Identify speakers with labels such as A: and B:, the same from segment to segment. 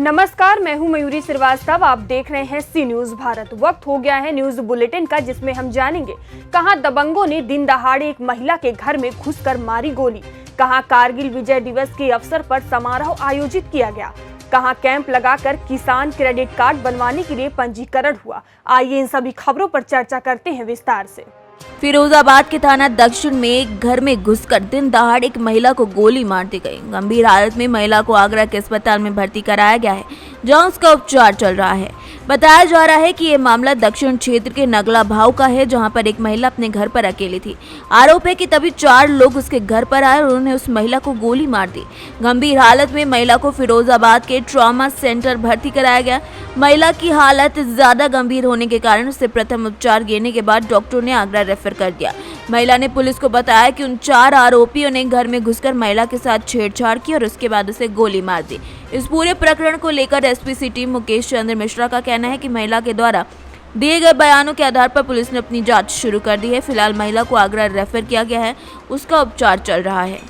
A: नमस्कार, मैं हूं मयूरी श्रीवास्तव। आप देख रहे हैं सी न्यूज भारत। वक्त हो गया है न्यूज बुलेटिन का, जिसमें हम जानेंगे कहां दबंगों ने दिन दहाड़े एक महिला के घर में घुसकर मारी गोली, कहां कारगिल विजय दिवस के अवसर पर समारोह आयोजित किया गया, कहां कैंप लगाकर किसान क्रेडिट कार्ड बनवाने के लिए पंजीकरण हुआ। आइए इन सभी खबरों पर चर्चा करते हैं विस्तार से।
B: फिरोजाबाद के थाना दक्षिण में एक घर में घुसकर दिन दहाड़ एक महिला को गोली मार दी गई। गंभीर हालत में महिला को आगरा के अस्पताल में भर्ती कराया गया है, जहां उसका उपचार चल रहा है। बताया जा रहा है कि ये मामला दक्षिण क्षेत्र के नगला भाव का है, जहां पर एक महिला अपने घर पर अकेली थी। आरोप है कि तभी 4 लोग उसके घर पर आए और उन्होंने उस महिला को गोली मार दी। गंभीर हालत में महिला को फिरोजाबाद के ट्रॉमा सेंटर भर्ती कराया गया। महिला की हालत ज्यादा गंभीर होने के कारण उसे प्रथम उपचार देने के बाद डॉक्टरों ने आगरा रेफर कर दिया। महिला ने पुलिस को बताया कि उन 4 आरोपियों ने घर में घुसकर महिला के साथ छेड़छाड़ की और उसके बाद उसे गोली मार दी। इस पूरे प्रकरण को लेकर एसपी सिटी मुकेश चंद्र मिश्रा का कहना है कि महिला के द्वारा दिए गए बयानों के आधार पर पुलिस ने अपनी जांच शुरू कर दी है। फिलहाल महिला को आगरा रेफर किया गया है, उसका उपचार चल रहा है।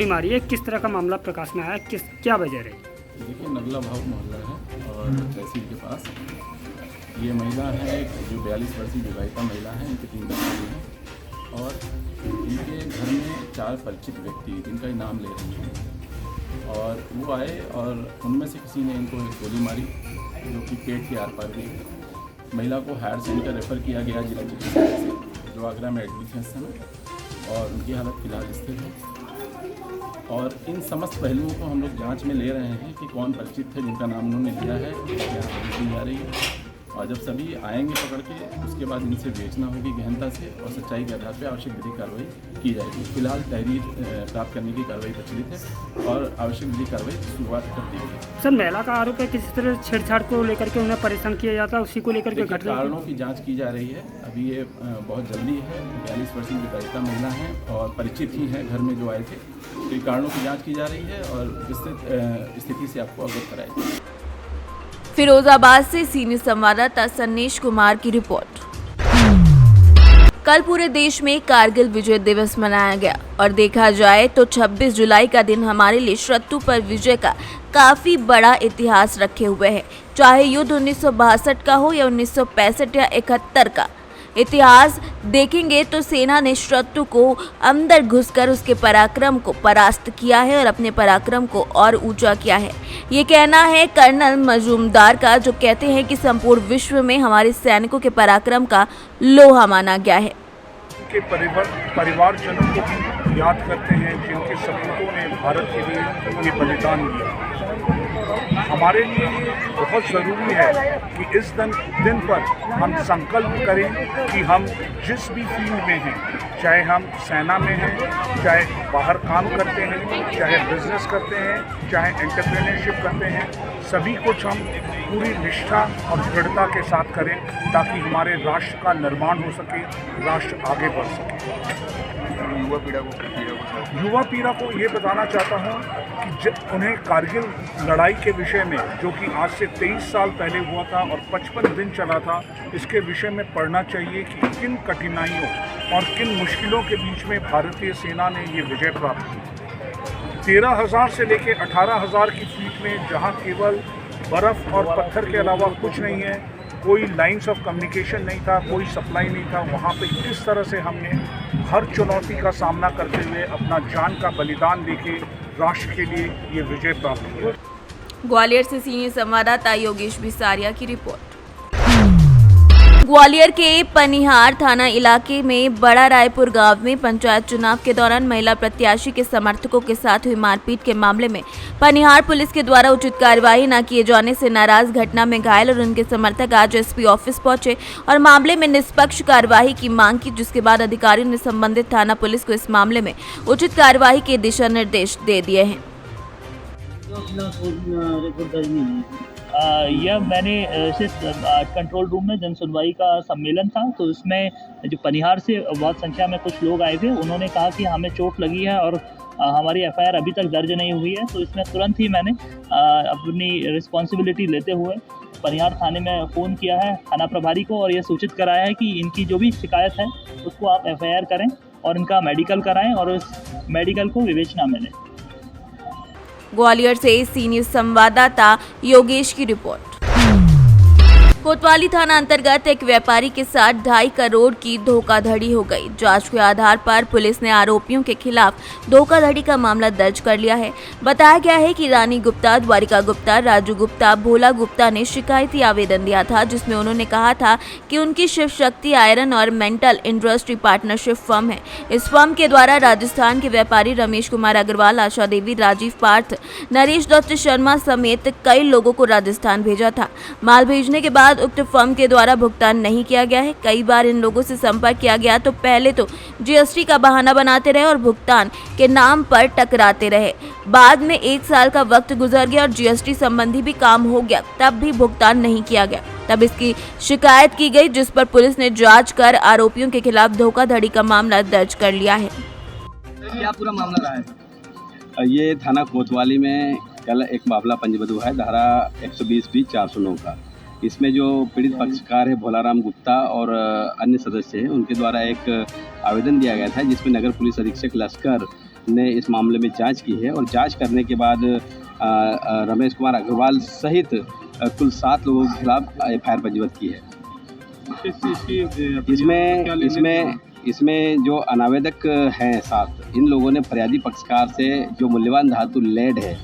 C: मारी है, किस तरह का मामला प्रकाश में आया, क्या वजह रही?
D: देखिए, नगला भाव मोहल्ला है और तहसील के पास ये महिला है जो 42 वर्षीय विवाहिता महिला है। इनके 3 बच्चे हैं और इनके घर में 4 परिचित व्यक्ति जिनका ही नाम ले रही हैं और वो आए और उनमें से किसी ने इनको एक गोली मारी जो कि पेट के आर पार गई। महिला को हायर सेंटर रेफर किया गया जिला चिकित्सालय से, जो आगरा में एडमिट है इस समय, और उनकी हालत फिलहाल स्थिर है। और इन समस्त पहलुओं को हम लोग जांच में ले रहे हैं कि कौन परिचित थे जिनका नाम उन्होंने लिया है, क्या दी जा रही है। और जब सभी आएंगे पकड़ के, उसके बाद इनसे बेचना होगी गहनता से और सच्चाई के आधार पर आवश्यक विधिक कार्रवाई की जाएगी। फिलहाल तहरीर प्राप्त करने की कार्रवाई प्रचलित है और आवश्यक विधिक कार्रवाई की शुरुआत कर दी गई।
C: सर, महिला का आरोप है किसी तरह छेड़छाड़ को लेकर के उन्हें परेशान किया जाता है, उसी को लेकर के घटना
D: कारणों की जाँच की जा रही है। अभी ये बहुत जल्दी है। 42 वर्षीय विवाहिता महिला है और परिचित ही हैं घर में जो आए थे। तो कारणों की जाँच की जा रही है और विस्तृत स्थिति से आपको अवगत कराएगी।
B: फिरोजाबाद से सीनियर संवाददाता सन्नेश कुमार की रिपोर्ट। कल पूरे देश में कारगिल विजय दिवस मनाया गया और देखा जाए तो 26 जुलाई का दिन हमारे लिए शत्रु पर विजय का काफी बड़ा इतिहास रखे हुए है। चाहे युद्ध 1962 का हो या 1965 या 71 का। इतिहास देखेंगे तो सेना ने शत्रु को अंदर घुसकर उसके पराक्रम को परास्त किया है और अपने पराक्रम को और ऊंचा किया है। ये कहना है कर्नल मजूमदार का, जो कहते हैं कि संपूर्ण विश्व में हमारे सैनिकों के पराक्रम का लोहा माना गया है।
E: के परिवारजनों को भी याद करते हैं जिनके सपूतों ने भारत के लिए ये बलिदान दिया। हमारे लिए बहुत ज़रूरी है कि इस दिन पर हम संकल्प करें कि हम जिस भी फील्ड में हैं, चाहे हम सेना में हैं, चाहे बाहर काम करते हैं, चाहे बिजनेस करते हैं, चाहे एंटरप्रेन्योरशिप करते हैं, सभी कुछ हम पूरी निष्ठा और दृढ़ता के साथ करें ताकि हमारे राष्ट्र का निर्माण हो सके, राष्ट्र आगे बढ़ सके। युवा पीढ़ी को ये बताना चाहता हूँ कि उन्हें कारगिल लड़ाई के विषय में, जो कि आज से 23 साल पहले हुआ था और 55 दिन चला था, इसके विषय में पढ़ना चाहिए कि किन कठिनाइयों और किन मुश्किलों के बीच में भारतीय सेना ने ये विजय प्राप्त की। 13,000 से लेकर 18,000 की फीट में, जहाँ केवल बर्फ़ और पत्थर के अलावा कुछ नहीं है, कोई लाइंस ऑफ कम्युनिकेशन नहीं था, कोई सप्लाई नहीं था, वहाँ पे किस तरह से हमने हर चुनौती का सामना करते हुए अपना जान का बलिदान देके राष्ट्र के लिए ये विजय प्राप्त किया।
B: ग्वालियर से सीनियर संवाददाता योगेश बिसारिया की रिपोर्ट। ग्वालियर के पनिहार थाना इलाके में बड़ा रायपुर गांव में पंचायत चुनाव के दौरान महिला प्रत्याशी के समर्थकों के साथ हुई मारपीट के मामले में पनिहार पुलिस के द्वारा उचित कार्रवाई न किए जाने से नाराज घटना में घायल और उनके समर्थक आज एसपी ऑफिस पहुंचे और मामले में निष्पक्ष कार्रवाई की मांग की, जिसके बाद अधिकारियों ने संबंधित थाना पुलिस को इस मामले में उचित कार्रवाई के दिशा निर्देश दे दिए हैं।
F: यह मैंने कंट्रोल रूम में जन सुनवाई का सम्मेलन था, तो इसमें जो पनिहार से बहुत संख्या में कुछ लोग आए थे, उन्होंने कहा कि हमें चोट लगी है और हमारी एफआईआर अभी तक दर्ज नहीं हुई है। तो इसमें तुरंत ही मैंने अपनी रिस्पॉन्सिबिलिटी लेते हुए पनिहार थाने में फ़ोन किया है थाना प्रभारी को और यह सूचित कराया है कि इनकी जो भी शिकायत है उसको आप एफआईआर करें और इनका मेडिकल कराएं और उस मेडिकल को विवेचना में लें।
B: ग्वालियर से सी न्यूज संवाददाता योगेश की रिपोर्ट। कोतवाली थाना अंतर्गत एक व्यापारी के साथ 2.5 करोड़ की धोखाधड़ी हो गई। जांच के आधार पर पुलिस ने आरोपियों के खिलाफ धोखाधड़ी का मामला दर्ज कर लिया है। बताया गया है कि रानी गुप्ता, द्वारिका गुप्ता, राजू गुप्ता, भोला गुप्ता ने शिकायती आवेदन दिया था, जिसमें उन्होंने कहा था कि उनकी शिव शक्ति आयरन और मेंटल इंडस्ट्री पार्टनरशिप फर्म है। इस फर्म के द्वारा राजस्थान के व्यापारी रमेश कुमार अग्रवाल, आशा देवी, राजीव पार्थ, नरेश दत्त शर्मा समेत कई लोगों को राजस्थान भेजा था। माल भेजने के बाद उक्त फर्म के द्वारा भुगतान नहीं किया गया है। कई बार इन लोगों से संपर्क किया गया तो पहले तो जीएसटी का बहाना बनाते रहे और भुगतान के नाम पर टकराते रहे। बाद में 1 साल का वक्त गुजर गया और जीएसटी संबंधी भी काम हो गया, तब भी भुगतान नहीं किया गया। तब इसकी शिकायत की गई, जिस पर पुलिस ने जांच कर आरोपियों के खिलाफ धोखाधड़ी का मामला दर्ज कर लिया है।
G: क्या पूरा मामला रहा है? ये थाना कोतवाली में कल एक मामला पंजीबद्ध हुआ है, धारा 120(409) का। इसमें जो पीड़ित पक्षकार है भोलाराम गुप्ता और अन्य सदस्य हैं, उनके द्वारा एक आवेदन दिया गया था, जिसमें नगर पुलिस अधीक्षक लश्कर ने इस मामले में जांच की है और जांच करने के बाद रमेश कुमार अग्रवाल सहित कुल 7 लोगों के खिलाफ एफआईआर पंजीबद्ध की है। इसमें जो अनावेदक हैं 7, इन लोगों ने फरियादी पक्षकार से जो मूल्यवान धातु लेड है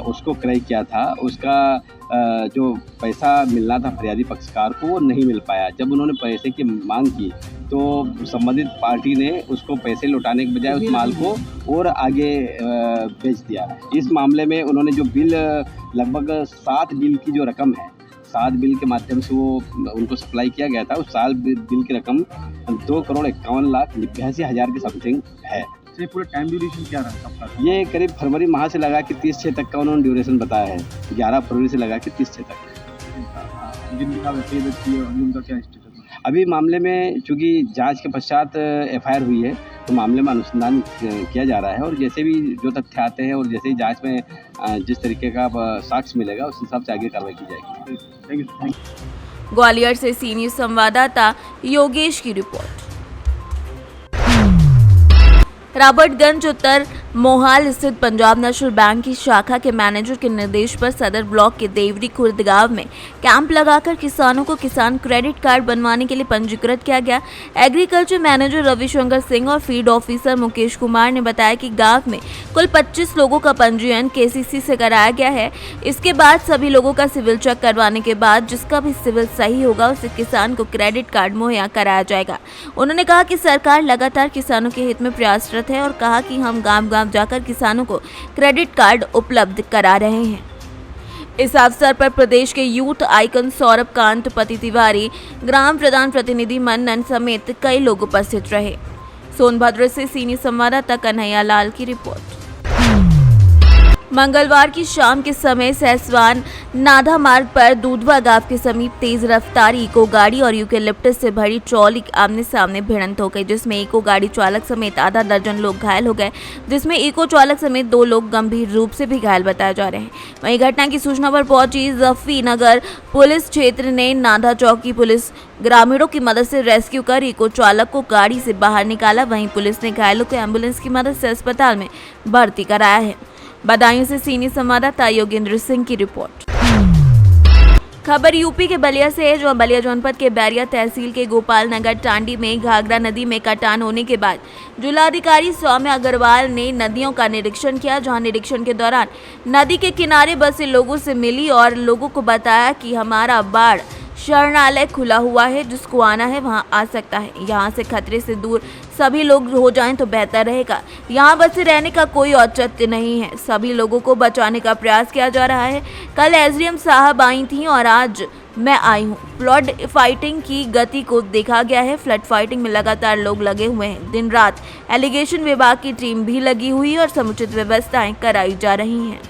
G: उसको क्रय किया था। उसका जो पैसा मिलना था फरियादी पक्षकार को वो नहीं मिल पाया। जब उन्होंने पैसे की मांग की तो संबंधित पार्टी ने उसको पैसे लौटाने के बजाय उस माल को और आगे बेच दिया। इस मामले में उन्होंने जो बिल, लगभग 7 बिल की जो रकम है, 7 बिल के माध्यम से वो उनको सप्लाई किया गया था। उस 7 बिल की रकम 2,51,89,000 की समथिंग है।
H: ये पूरा टाइम ड्यूरेशन क्या रहा?
G: ये करीब फरवरी माह से लगा कि 30/6 तक का उन्होंने ड्यूरेशन बताया है। 11 फरवरी से लगा कि 30/6 तक।
H: जिनका क्या स्टेटस?
G: अभी मामले में चूँकि जांच के पश्चात एफआईआर हुई है तो मामले में अनुसंधान किया जा रहा है और जैसे भी जो तथ्य आते हैं और जैसे ही जांच में जिस तरीके का साक्ष्य मिलेगा उस हिसाब से आगे कार्रवाई की जाएगी।
H: Thank you.
B: ग्वालियर से सी न्यूज संवाददाता योगेश की रिपोर्ट। रॉबर्टगंज उत्तर मोहाल स्थित पंजाब नेशनल बैंक की शाखा के मैनेजर के निर्देश पर सदर ब्लॉक के देवरी खुर्द गांव में कैंप लगाकर किसानों को किसान क्रेडिट कार्ड बनवाने के लिए पंजीकृत किया गया। एग्रीकल्चर मैनेजर रविशंकर सिंह और फीड ऑफिसर मुकेश कुमार ने बताया कि गांव में कुल 25 लोगों का पंजीयन केसीसी से कराया गया है। इसके बाद सभी लोगों का सिविल चेक करवाने के बाद जिसका भी सिविल सही होगा उसे किसान को क्रेडिट कार्ड मुहैया कराया जाएगा। उन्होंने कहा कि सरकार लगातार किसानों के हित में प्रयासरत है और कहा कि हम गांव जाकर किसानों को क्रेडिट कार्ड उपलब्ध करा रहे हैं। इस अवसर पर प्रदेश के यूथ आइकन सौरभ कांत, पति तिवारी, ग्राम प्रधान प्रतिनिधि मन्नन समेत कई लोग उपस्थित रहे। सोनभद्र से सीनी संवाददाता कन्हैया लाल की रिपोर्ट। मंगलवार की शाम के समय सहसवान नाधा मार्ग पर दूधवा गांव के समीप तेज रफ्तार इको गाड़ी और यूकेलिप्टस से भरी ट्रॉली आमने सामने भिड़ंत हो गई, जिसमें इको गाड़ी चालक समेत आधा दर्जन लोग घायल हो गए, जिसमें इको चालक समेत 2 लोग गंभीर रूप से भी घायल बताए जा रहे हैं। वहीं घटना की सूचना पर पहुंची जफी नगर पुलिस क्षेत्र ने नाधा चौकी पुलिस ग्रामीणों की मदद से रेस्क्यू कर इको चालक को गाड़ी से बाहर निकाला। वहीं पुलिस ने घायलों को एम्बुलेंस की मदद से अस्पताल में भर्ती कराया है। बदायूं से सीनियर संवाददाता योगेंद्र सिंह की रिपोर्ट। खबर यूपी के बलिया से है, जो बलिया जनपद के बैरिया तहसील के गोपाल नगर टांडी में घाघरा नदी में कटान होने के बाद जिलाधिकारी सौम्य अग्रवाल ने नदियों का निरीक्षण किया, जहां निरीक्षण के दौरान नदी के किनारे बसे लोगों से मिली और लोगों को बताया कि हमारा बाढ़ शरणालय खुला हुआ है, जिसको आना है वहां आ सकता है। यहां से खतरे से दूर सभी लोग हो जाएं तो बेहतर रहेगा। यहां बसे रहने का कोई औचित्य नहीं है। सभी लोगों को बचाने का प्रयास किया जा रहा है। कल एसडीएम साहब आई थी और आज मैं आई हूं। फ्लड फाइटिंग की गति को देखा गया है। फ्लड फाइटिंग में लगातार लोग लगे हुए हैं। दिन रात एलिगेशन विभाग की टीम भी लगी हुई है और समुचित व्यवस्थाएं कराई जा रही हैं।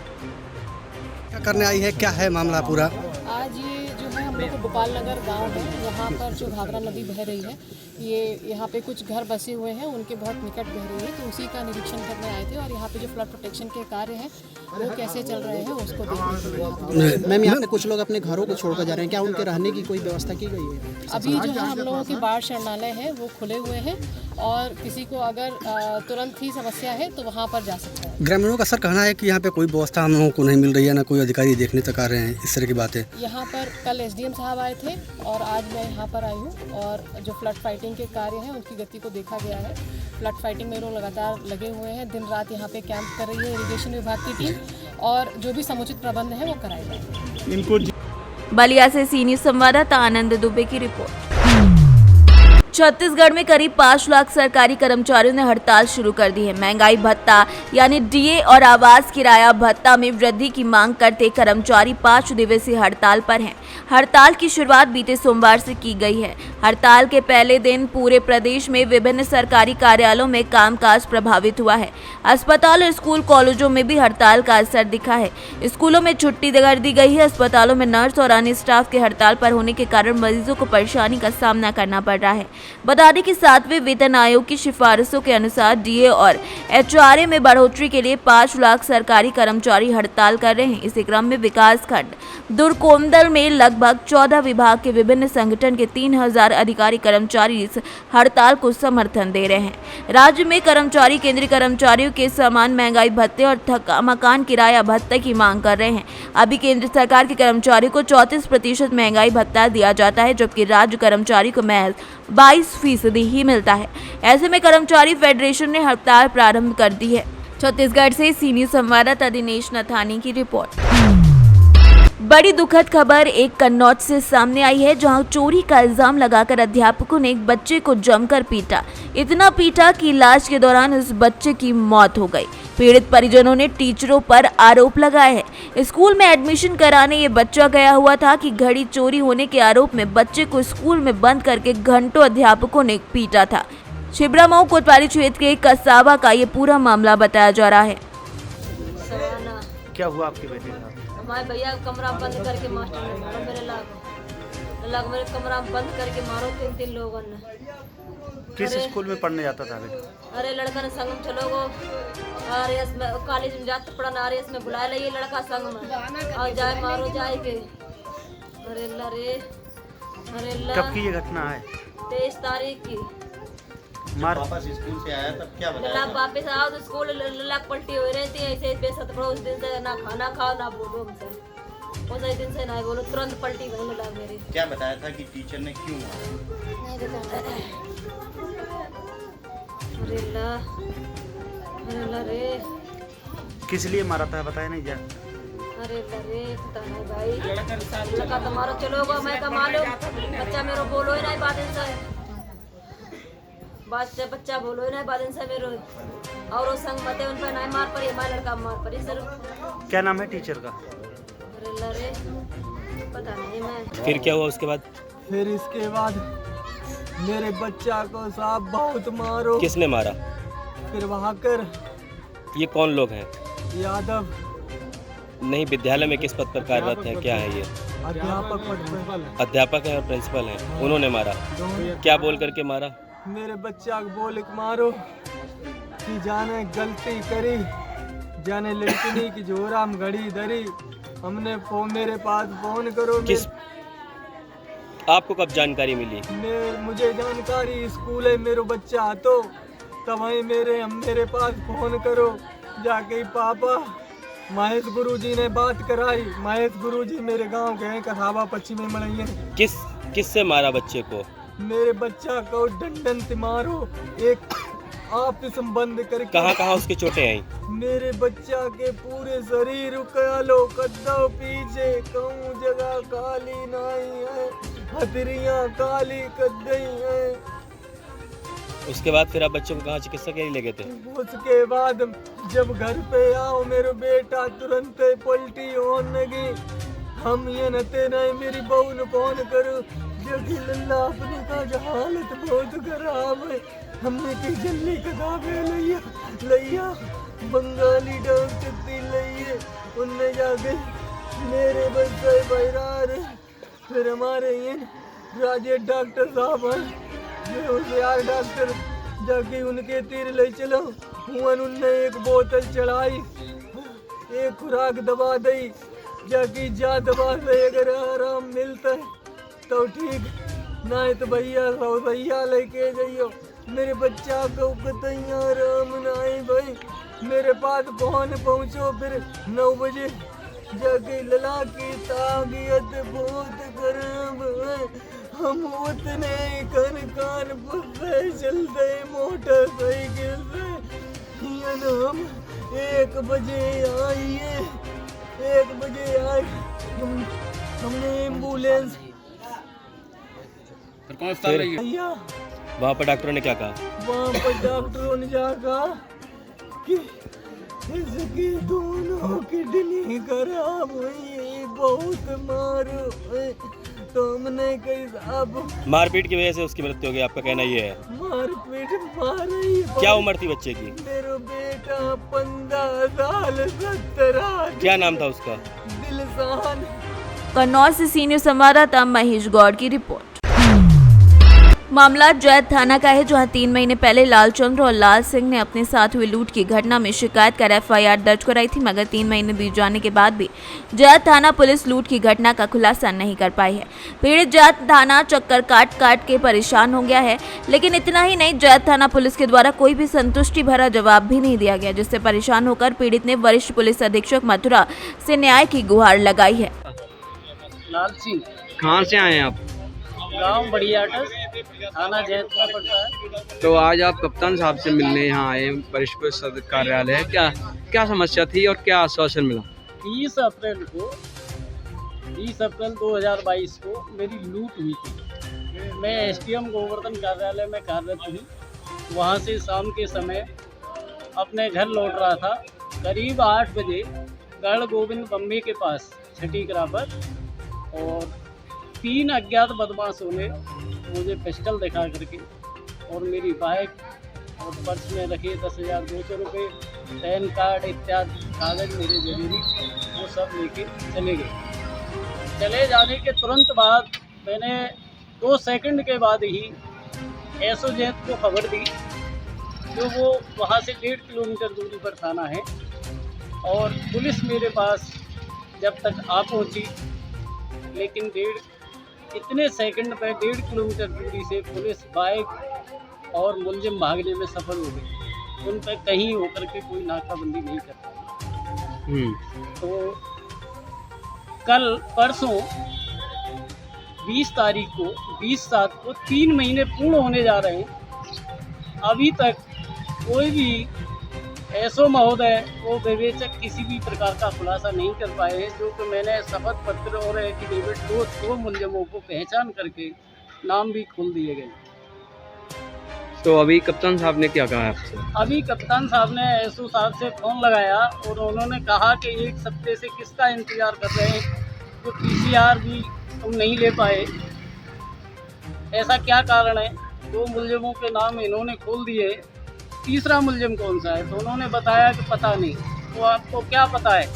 I: क्या करने आई है, क्या है मामला पूरा?
J: आज ये जो है हम लोग गोपाल नगर गाँव है, यहाँ पर जो घाघरा नदी बह रही है, ये यहाँ पे कुछ घर बसे हुए हैं, उनके बहुत निकट बह रही है, तो उसी का निरीक्षण करने आए थे और यहाँ पे जो फ्लड प्रोटेक्शन के कार्य हैं वो कैसे चल रहे हैं उसको देखने के लिए।
I: मैम, यहाँ पे कुछ लोग अपने घरों को छोड़कर जा रहे हैं, क्या उनके रहने की कोई व्यवस्था की गई है?
J: अभी जो है हम लोगों के बाढ़ शरणालय है वो खुले हुए हैं और किसी को अगर तुरंत ही समस्या है तो वहाँ पर जा सकता है।
I: ग्रामीणों का सर कहना है कि यहाँ पे कोई व्यवस्था हम लोगों को नहीं मिल रही है, ना कोई अधिकारी देखने तक आ रहे हैं, इस तरह की बातें।
J: यहाँ पर कल एसडीएम साहब आए थे और आज मैं यहाँ पर आई हूँ और जो फ्लड फाइटिंग के कार्य हैं उनकी गति को देखा गया है। फ्लड फाइटिंग में लोग लगातार लगे हुए हैं, दिन रात यहाँ पे कैंप कर रही है इरिगेशन विभाग की टीम और जो भी समुचित प्रबंध है वो कराए जाएंगे।
H: इनको
B: बलिया से सी न्यूज संवाददाता आनंद दुबे की रिपोर्ट। छत्तीसगढ़ में करीब 5 लाख सरकारी कर्मचारियों ने हड़ताल शुरू कर दी है। महंगाई भत्ता यानी डीए और आवास किराया भत्ता में वृद्धि की मांग करते कर्मचारी 5 दिवसीय हड़ताल पर हैं। हड़ताल की शुरुआत बीते सोमवार से की गई है। हड़ताल के पहले दिन पूरे प्रदेश में विभिन्न सरकारी कार्यालयों में कामकाज प्रभावित हुआ है। अस्पताल और स्कूल कॉलेजों में भी हड़ताल का असर दिखा है। स्कूलों में छुट्टी कर दी गई है। अस्पतालों में नर्स और अन्य स्टाफ के हड़ताल पर होने के कारण मरीजों को परेशानी का सामना करना पड़ रहा है। बता दें कि 7वें वेतन आयोग की सिफारिशों के अनुसार डीए और एचआरए में बढ़ोतरी के लिए 5 लाख सरकारी कर्मचारी हड़ताल कर रहे हैं। इसी क्रम में विकास खंड दुर्कोमदल में लगभग 14 विभाग के विभिन्न संगठन के 3000 अधिकारी कर्मचारी इस हड़ताल को समर्थन दे रहे हैं। राज्य में कर्मचारी केंद्रीय कर्मचारियों के समान महंगाई भत्ते और मकान किराया भत्ते की मांग कर रहे हैं। अभी केंद्र सरकार के कर्मचारियों को 34% महंगाई भत्ता दिया जाता है, जबकि राज्य कर्मचारी को महज 22% ही मिलता है। ऐसे में कर्मचारी फेडरेशन ने हड़ताल प्रारंभ कर दी है। छत्तीसगढ़ से सी न्यूज संवाददाता दिनेश नथानी की रिपोर्ट। बड़ी दुखद खबर एक कन्नौज से सामने आई है, जहां चोरी का इल्जाम लगाकर अध्यापकों ने एक बच्चे को जमकर पीटा। इतना पीटा कि इलाज के दौरान उस बच्चे की मौत हो गई। पीड़ित परिजनों ने टीचरों पर आरोप लगाए हैं। स्कूल में एडमिशन कराने ये बच्चा गया हुआ था कि घड़ी चोरी होने के आरोप में बच्चे को स्कूल में बंद करके घंटों अध्यापकों ने पीटा था। छिबरामऊ कोतवाली क्षेत्र के कसाबा का ये पूरा मामला बताया जा रहा है।
H: क्या हुआ आपके बेटे का?
K: हमारे भैया कमरा बंद करके मास्टर ने मारा, मेरे कमरा बंद करके मारो 3 लोगों ने।
H: किस स्कूल में पढ़ने जाता था बेटा?
K: अरे लड़का ने संग चलो गो आरएस में कॉलेज में जाते पढ़ना, आरएस में बुलाया ये लड़का संग में और जाए मारो जाए के। अरे अल्लाह रे, अरे अल्लाह।
H: कब की ये घटना है?
K: 23 तारीख की।
H: वापस स्कूल से आया तब क्या बताया?
K: वापस आओ तो स्कूल ललाक पलटी हो रहती है ऐसे बेसत पड़ो। उस दिन से ना खाना खाओ ना बोलो हमसे, उस दिन से ना बोलो, तुरंत पलटी गई ललाक मेरी।
H: क्या बताया था कि टीचर ने क्यों मारा?
K: नहीं बताया। अरे अल्लाह, अरे अल्लाह रे।
H: किस लिए मारा था बताया नहीं जा?
K: अरे अल्लाह रे, पता नहीं भाई। लड़का तुम्हारा चलो गो, मैं कमा लो, बच्चा मेरे बोलो ही नहीं बात से, बच्चा बोलो ही नहीं बात से मेरे और वो संग मते उन पर नहीं मार पड़ी, हमारा लड़का मार पड़ी सर।
H: क्या नाम है टीचर का?
K: अरे अल्लाह रे, पता नहीं मैं।
L: फिर क्या हुआ उसके बाद?
M: फिर इसके बाद मेरे बच्चा को साहब बहुत मारो।
L: किसने मारा?
M: फिर वहाँ कर।
L: ये कौन लोग हैं?
M: यादव।
L: नहीं, विद्यालय में किस पद पर कार्यरत हैं? क्या है ये? अध्यापक हैं और प्रिंसिपल हैं। उन्होंने मारा? क्या बोल करके मारा?
M: मेरे बच्चा को बोल के मारो कि जाने गलती करी, जाने लड़की की जोरा हम घड़ी धरी, हमने फोन मेरे पास फोन करो।
L: किस आपको कब जानकारी मिली?
M: मुझे जानकारी स्कूल है मेरे बच्चा तो तब मेरे पास फोन करो जाके पापा महेश गुरुजी ने बात कराई। महेश गुरुजी मेरे गांव के हैं, कसाबा पश्चिमी मड़ैया।
L: किस से मारा बच्चे को?
M: मेरे बच्चा को डंडन से मारो, एक आपस बंद करके।
L: कहाँ उसके चोटें आई?
M: मेरे बच्चा के पूरे शरीर उकालो कद्दो पीछे, कहूँ जगह काली नहीं है, हथरियाँ काली कद्दई है।
L: उसके बाद फिर आप बच्चों को कहाँ चिकित्सा के लिए ले गए थे?
M: उसके बाद जब घर पे आओ मेरे बेटा तुरंत पलटी होने लगी। हम ये नते नहीं, मेरी बहू ने फोन करो जल्दी लल्ला अपने का जो हालत बहुत खराब है। हमने की जल्दी कदाबे लैया बंगाली डॉक्टर लइए, उनने जाके मेरे बच्चे बहरार। फिर हमारे ये राजेश डॉक्टर साहब हैं, होशियार डॉक्टर, जाके उनके तीर ले चलो। उनने एक बोतल चढ़ाई, एक खुराक दवा दी, जाके जा दवा से अगर आराम मिलता है तो ठीक, नहीं तो भैया सौसैया लेके जाइयो। मेरे बच्चा को कतैया आराम नहीं भाई, मेरे पास फोन पहुँचो फिर 9 बजे जाके लला की ताबियत बहुत खराब है, हम उतने कान पे चलते मोटरसाइकिल से, ये हम 1 बजे आइए, 1 बजे आए हमने एम्बुलेंस भैया,
L: वहाँ पर डॉक्टरों ने क्या कहा?
M: वहाँ पर डॉक्टरों ने क्या कहा कि इसकी दोनों किडनी खराब हुई, बहुत मारो, तो हमने कही साहब
L: मारपीट की वजह से उसकी मृत्यु हो गई, आपका कहना ये है?
M: मारपीट मारी।
L: क्या उम्र थी बच्चे की?
M: मेरा बेटा 15 साल 17।
L: क्या नाम था उसका?
M: दिलसान।
B: कन्नौज से सीनियर संवाददाता महेश गौड़ की रिपोर्ट। मामला जैत थाना का है, जहां 3 महीने पहले लालचंद्र और लाल सिंह ने अपने साथ हुई लूट की घटना में शिकायत कर FIR दर्ज कराई थी, मगर 3 महीने बीत जाने के बाद भी जैत थाना पुलिस लूट की घटना का खुलासा नहीं कर पाई है। पीड़ित जैत थाना चक्कर काट के परेशान हो गया है, लेकिन इतना ही नहीं, जैत थाना पुलिस के द्वारा कोई भी संतुष्टि भरा जवाब भी नहीं दिया गया, जिससे परेशान होकर पीड़ित ने वरिष्ठ पुलिस अधीक्षक मथुरा से न्याय की गुहार लगाई है।
N: लाल सिंह।
O: कहाँ से आए हैं आप?
N: गांव बढ़िया थाना जैतपुर पड़ता है।
O: तो आज आप कप्तान साहब से मिलने यहाँ आए, वरिष्ठ पुलिस कार्यालय है, क्या समस्या थी और क्या आश्वासन मिला?
N: 30 अप्रैल 2022 को मेरी लूट हुई थी। मैं SDM गोवर्धन कार्यालय में कार्यरत थी। वहाँ से शाम के समय अपने घर लौट रहा था। करीब 8 बजे गढ़ गोविंद बम्बे के पास छठीकरा पर और 3 अज्ञात बदमाशों ने मुझे पिस्टल दिखा करके और मेरी बाइक और पर्स में रखे 10,200 रुपये, पैन कार्ड इत्यादि कागज़ मेरे जरूरी वो सब लेके चले गए। चले जाने के तुरंत बाद मैंने 2 सेकंड के बाद ही SOZ को खबर दी, जो वो वहाँ से 1.5 किलोमीटर दूरी पर थाना है, और पुलिस मेरे पास जब तक आ पहुँची, लेकिन इतने सेकंड पे 1.5 किलोमीटर दूरी से पुलिस बाइक और मुलजिम भागने में सफल हो गई। उन पर कहीं होकर के कोई नाकाबंदी नहीं कर पाई। तो कल परसों 20 तारीख को 20/7 को 3 महीने पूर्ण होने जा रहे हैं, अभी तक कोई भी SO महोदय वो विवेचक किसी भी प्रकार का खुलासा नहीं कर पाए हैं, जो कि मैंने शपथ पत्र और एफिडेविट 2 मुलजिमों को पहचान करके नाम भी खोल दिए गए।
O: तो अभी कप्तान साहब ने क्या कहा आपसे?
N: अभी कप्तान साहब ने SO साहब से फ़ोन लगाया और उन्होंने कहा कि 1 हफ्ते से किसका इंतज़ार कर रहे हैं, जो PCR भी तुम नहीं ले पाए, ऐसा क्या कारण है? 2 मुलजिमों के नाम इन्होंने खोल दिए, तीसरा मुलजिम कौन सा है? तो उन्होंने बताया कि पता नहीं। तो आपको क्या पता है?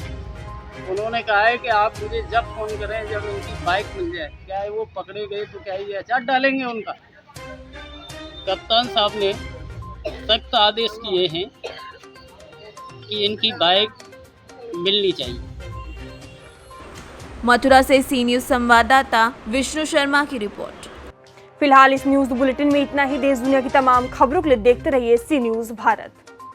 N: उन्होंने कहा है कि आप मुझे जब फ़ोन करें, जब इनकी बाइक मिल जाए। क्या है, वो पकड़े गए तो क्या ये अचार डालेंगे उनका? कप्तान साहब ने सख्त आदेश किए हैं कि इनकी बाइक मिलनी चाहिए।
B: मथुरा से सी न्यूज़ संवाददाता विष्णु शर्मा की रिपोर्ट।
A: फिलहाल इस न्यूज बुलेटिन में इतना ही। देश दुनिया की तमाम खबरों के लिए देखते रहिए सी न्यूज़ भारत।